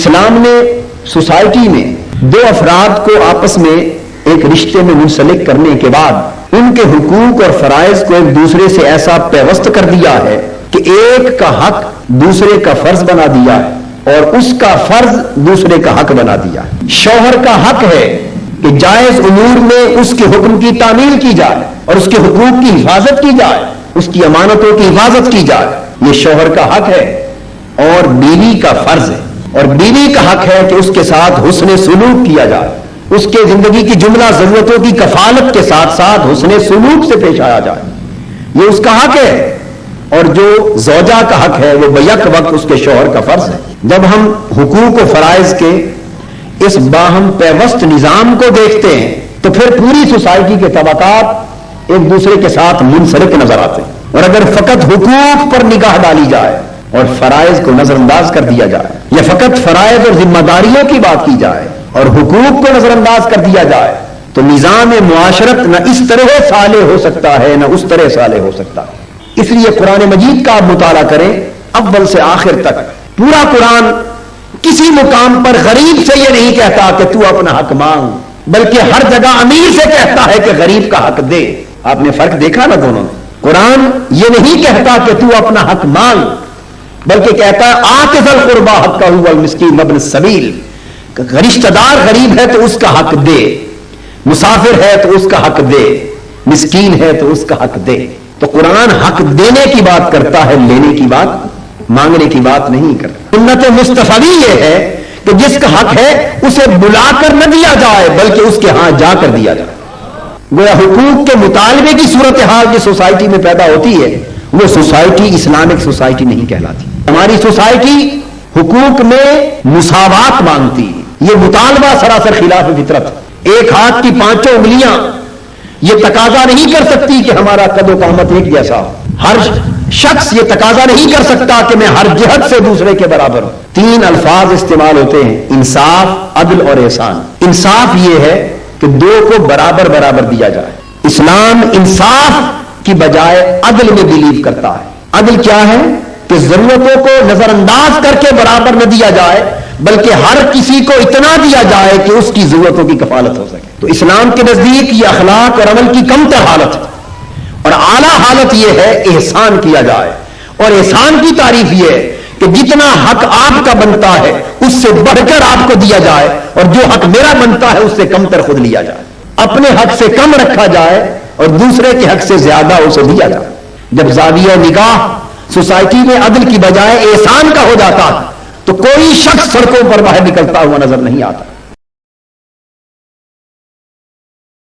اسلام نے سوسائٹی میں دو افراد کو آپس میں ایک رشتے میں منسلک کرنے کے بعد ان کے حقوق اور فرائض کو ایک دوسرے سے ایسا پیوست کر دیا ہے کہ ایک کا حق دوسرے کا فرض بنا دیا ہے اور اس کا فرض دوسرے کا حق بنا دیا ہے۔ شوہر کا حق ہے کہ جائز امور میں اس کے حکم کی تعمیل کی جائے اور اس کے حقوق کی حفاظت کی جائے، اس کی امانتوں کی حفاظت کی جائے، یہ شوہر کا حق ہے۔ اور بیوی کا فرض ہے اور بیوی کا حق ہے کہ اس کے ساتھ حسن سلوک کیا جائے، اس کے زندگی کی جملہ ضرورتوں کی کفالت کے ساتھ ساتھ حسن سلوک سے پیش آیا جائے، یہ اس کا حق ہے۔ اور جو زوجہ کا حق ہے وہ بیک وقت اس کے شوہر کا فرض ہے۔ جب ہم حقوق و فرائض کے اس باہم پیوست نظام کو دیکھتے ہیں تو پھر پوری سوسائٹی کے طبقات ایک دوسرے کے ساتھ منسلک نظر آتے ہیں، اور اگر فقط حقوق پر نگاہ ڈالی جائے اور فرائض کو نظر انداز کر دیا جائے، یا فقط فرائض اور ذمہ داریوں کی بات کی جائے اور حقوق کو نظر انداز کر دیا جائے، تو نظام معاشرت نہ اس طرح صالح ہو سکتا ہے نہ اس طرح صالح ہو سکتا ہے۔ اس لیے قرآن مجید کا آپ مطالعہ کریں اول سے آخر تک، پورا قرآن کسی مقام پر غریب سے یہ نہیں کہتا کہ تو اپنا حق مانگ، بلکہ ہر جگہ امیر سے کہتا ہے کہ غریب کا حق دے۔ آپ نے فرق دیکھا نا دونوں میں؟ قرآن یہ نہیں کہتا کہ تو اپنا حق مانگ، بلکہ کہتا ہے آت ذی القربی حقہ والمسکین وابن السبیل، رشتہ دار غریب ہے تو اس کا حق دے، مسافر ہے تو اس کا حق دے، مسکین ہے تو اس کا حق دے۔ تو قرآن حق دینے کی بات کرتا ہے، لینے کی بات، مانگنے کی بات نہیں کرتا۔ سنت مصطفی یہ ہے کہ جس کا حق ہے اسے بلا کر نہ دیا جائے بلکہ اس کے ہاں جا کر دیا جائے۔ گویا حقوق کے مطالبے کی صورتحال جو سوسائٹی میں پیدا ہوتی ہے وہ سوسائٹی اسلامک سوسائٹی نہیں کہلاتی۔ ہماری سوسائٹی حقوق میں مساوات مانگتی ہے، یہ مطالبہ سراسر خلاف فطرت ہے۔ ایک ہاتھ کی پانچوں انگلیاں یہ تقاضا نہیں کر سکتی کہ ہمارا قد و قامت ایک جیسا ہو، ہر شخص یہ تقاضا نہیں کر سکتا کہ میں ہر جہت سے دوسرے کے برابر ہوں۔ تین الفاظ استعمال ہوتے ہیں، انصاف، عدل اور احسان۔ انصاف یہ ہے کہ دو کو برابر برابر دیا جائے۔ اسلام انصاف کی بجائے عدل میں بلیو کرتا ہے۔ عدل کیا ہے کہ ضرورتوں کو نظر انداز کر کے برابر نہ دیا جائے بلکہ ہر کسی کو اتنا دیا جائے کہ اس کی ضرورتوں کی کفالت ہو سکے۔ تو اسلام کے نزدیک یہ اخلاق اور عمل کی کمتر حالت ہے، اور اعلیٰ حالت یہ ہے احسان کیا جائے۔ اور احسان کی تعریف یہ ہے کہ جتنا حق آپ کا بنتا ہے اس سے بڑھ کر آپ کو دیا جائے، اور جو حق میرا بنتا ہے اس سے کمتر خود لیا جائے۔ اپنے حق سے کم رکھا جائے اور دوسرے کے حق سے زیادہ اسے دیا جائے۔ جب زاویہ نگاہ سوسائٹی میں عدل کی بجائے احسان کا ہو جاتا تو کوئی شخص سڑکوں پر باہر نکلتا ہوا نظر نہیں آتا۔